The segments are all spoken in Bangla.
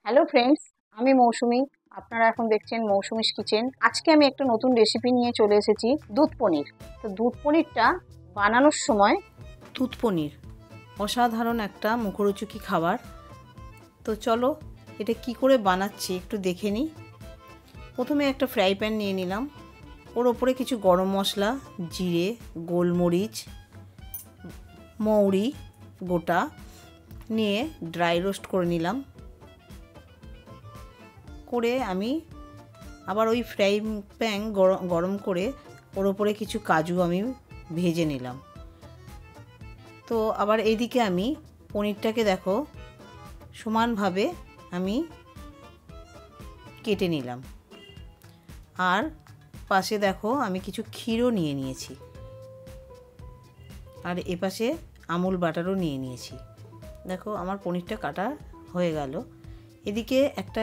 হ্যালো ফ্রেন্ডস, আমি মৌসুমি। আপনারা এখন দেখছেন মৌসুমিস কিচেন। আজকে আমি একটা নতুন রেসিপি নিয়ে চলে এসেছি, দুধ পনির। তো দুধ পনিরটা বানানোর সময় দুধ পনির অসাধারণ একটা মুখরোচকি খাবার। তো চলো এটা কি করে বানাচ্ছি একটু দেখে নিই। প্রথমে একটা ফ্রাই প্যান নিয়ে নিলাম, ওর ওপরে কিছু গরম মশলা, জিরে, গোলমরিচ, মৌরি গোটা নিয়ে ড্রাই রোস্ট করে নিলাম। করে আমি আবার ওই ফ্রাই প্যান গরম করে ওর ওপরে কিছু কাজু আমি ভেজে নিলাম। তো আবার এইদিকে আমি পনিরটাকে দেখো সমানভাবে আমি কেটে নিলাম। আর পাশে দেখো আমি কিছু ক্ষীরও নিয়ে নিয়েছি, আর এপাশে আমুল বাটারও নিয়ে নিয়েছি। দেখো আমার পনিরটা কাটা হয়ে গেল। এদিকে একটা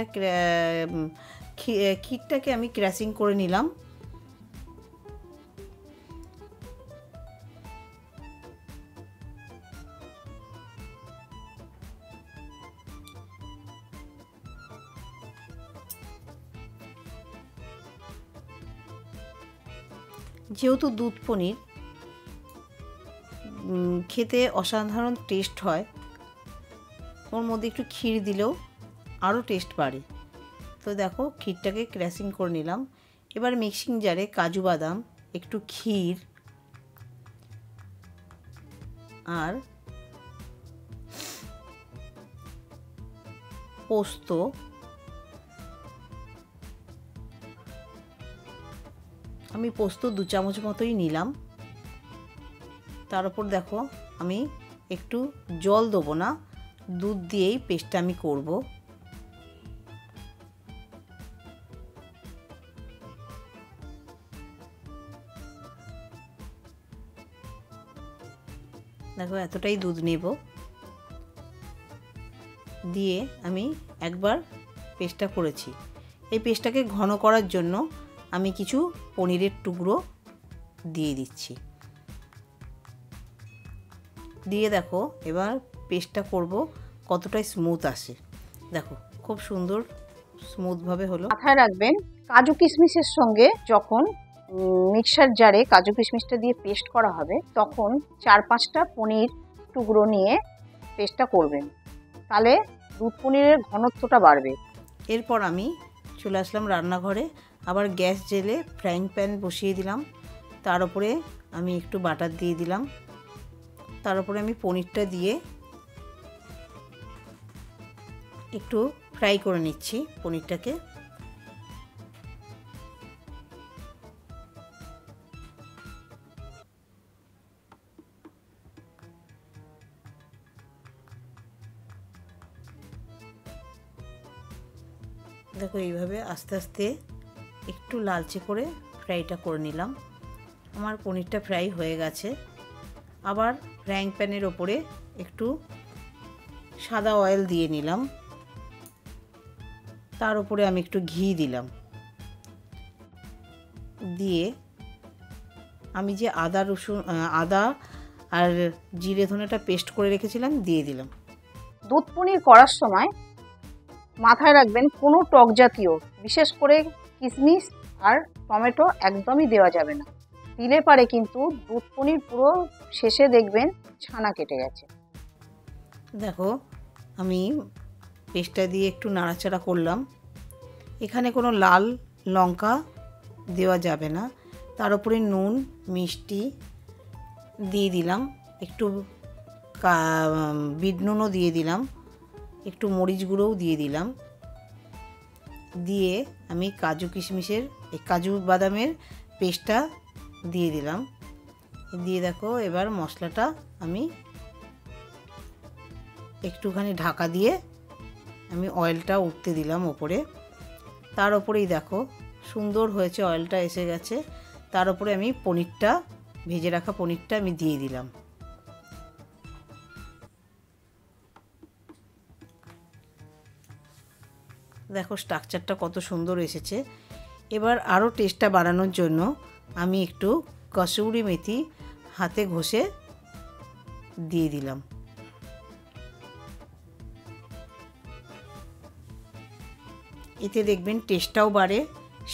ক্ষীরটাকে আমি ক্র্যাশিং করে নিলাম। যেহেতু দুধ পনির খেতে অসাধারণ টেস্ট হয়, ওর মধ্যে একটু ক্ষীর দিলেও আরও টেস্ট বাড়ে। তো দেখো ক্ষীরটাকে ক্র্যাশিং করে নিলাম। এবার মিক্সিং জারে কাজু বাদাম, একটু ক্ষীর আর পোস্ত, আমি পোস্ত 2 চামচ মতোই নিলাম। তার উপর দেখো আমি একটু জল দেবো না, দুধ দিয়েই পেস্টটা আমি করব। দেখো এতটাই দুধ নেব, দিয়ে আমি একবার পেস্টটা করেছি। এই পেস্টটাকে ঘন করার জন্য আমি কিছু পনিরের টুকরো দিয়ে দিচ্ছি। দিয়ে দেখো এবার পেস্টটা করব কতটা স্মুথ আসে। দেখো খুব সুন্দর স্মুথভাবে হলো। মাথায় রাখবেন, কাজু কিশমিশের সঙ্গে যখন মিক্সার জারে কাজু কিশমিশটা দিয়ে পেস্ট করা হবে, তখন 4-5টা পনির টুকরো নিয়ে পেস্টটা করবেন, তাহলে দুধ পনিরের ঘনত্বটা বাড়বে। এরপর আমি চলে আসলাম রান্নাঘরে। আবার গ্যাস জেলে ফ্রাইং প্যান বসিয়ে দিলাম। তার উপরে আমি একটু বাটার দিয়ে দিলাম। তার উপরে আমি পনিরটা দিয়ে একটু ফ্রাই করে নিচ্ছি পনিরটাকে। দেখো এইভাবে আস্তে আস্তে একটু লালচে করে ফ্রাইটা করে নিলাম। আমার পনিরটা ফ্রাই হয়ে গেছে। আবার ফ্রাইং প্যানের ওপরে একটু সাদা অয়েল দিয়ে নিলাম। তার উপরে আমি একটু ঘি দিলাম। দিয়ে আমি যে আদা আর জিরে ধনেটা পেস্ট করে রেখেছিলাম দিয়ে দিলাম। দুধ পনির করার সময় মাথায় রাখবেন, কোনো টক জাতীয়, বিশেষ করে কিশমিশ আর টমেটো একদমই দেওয়া যাবে না। দিলে পারে কিন্তু দুধ পনির পুরো শেষে দেখবেন ছানা কেটে গেছে। দেখো আমি পেস্টটা দিয়ে একটু নাড়াচাড়া করলাম। এখানে কোনো লাল লঙ্কা দেওয়া যাবে না। তার উপরে নুন মিষ্টি দিয়ে দিলাম, একটু বিট নুনও দিয়ে দিলাম, একটু মরিচ গুঁড়োও দিয়ে দিলাম। দিয়ে আমি কাজু বাদামের পেস্টটা দিয়ে দিলাম। দিয়ে দেখো এবার মশলাটা আমি একটুখানি ঢাকা দিয়ে আমি অয়েলটা উঠতে দিলাম ওপরে। তার ওপরেই দেখো সুন্দর হয়েছে, অয়েলটা এসে গেছে। তার উপরে আমি ভেজে রাখা পনিরটা আমি দিয়ে দিলাম। দেখো স্ট্রাকচারটা কত সুন্দর এসেছে। এবার আরও টেস্টটা বাড়ানোর জন্য আমি একটু কসুরি মেথি হাতে ঘষে দিয়ে দিলাম। এতে দেখবেন টেস্টটাও বাড়ে,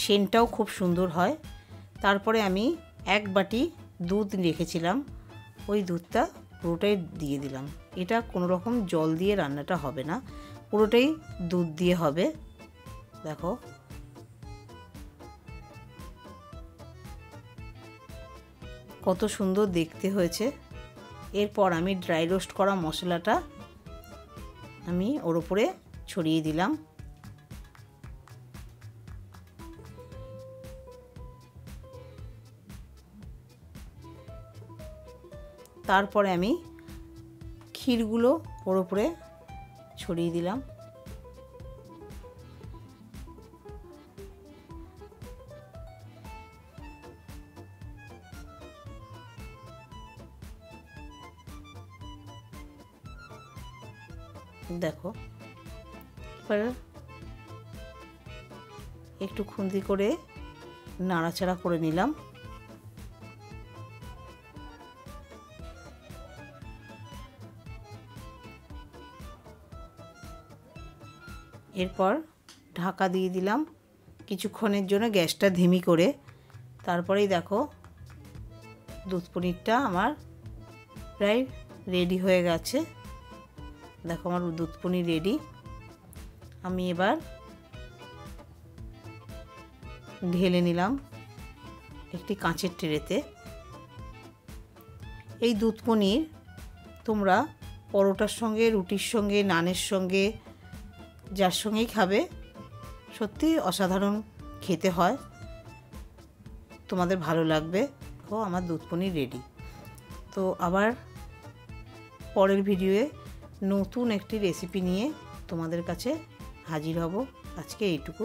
সেন্টটাও খুব সুন্দর হয়। তারপরে আমি 1 বাটি দুধ রেখেছিলাম, ওই দুধটা পুরোটাই দিয়ে দিলাম। এটা কোনো রকম জল দিয়ে রান্নাটা হবে না, পুরোটাই দুধ দিয়ে হবে। দেখো কত সুন্দর দেখতে হয়েছে। এরপর আমি ড্রাই রোস্ট করা মশলাটা আমি ওর উপরে ছড়িয়ে দিলাম। তারপরে আমি ক্ষীরগুলো ওর উপরে ছড়িয়ে দিলাম। দেখো এবার একটু খুন্তি করে নাড়াচাড়া করে নিলাম। এরপর ঢাকা দিয়ে দিলাম কিছুক্ষণের জন্য, গ্যাসটা ধিমি করে। তারপরেই দেখো দুধ পনিরটা আমার প্রায় রেডি হয়ে গেছে। দেখো আমার দুধ পনির রেডি। আমি এবার ঢেলে নিলাম একটি কাঁচের ট্রেতে। এই দুধ পনির তোমরা পরোটার সঙ্গে, রুটির সঙ্গে, নানের সঙ্গে, যার সঙ্গেই খাবে সত্যি অসাধারণ খেতে হয়, তোমাদের ভালো লাগবে। ও আমার দুধ পনির রেডি। তো আবার পরের ভিডিওয়ে নতুন একটি রেসিপি নিয়ে তোমাদের কাছে হাজির হব। আজকে এইটুকু।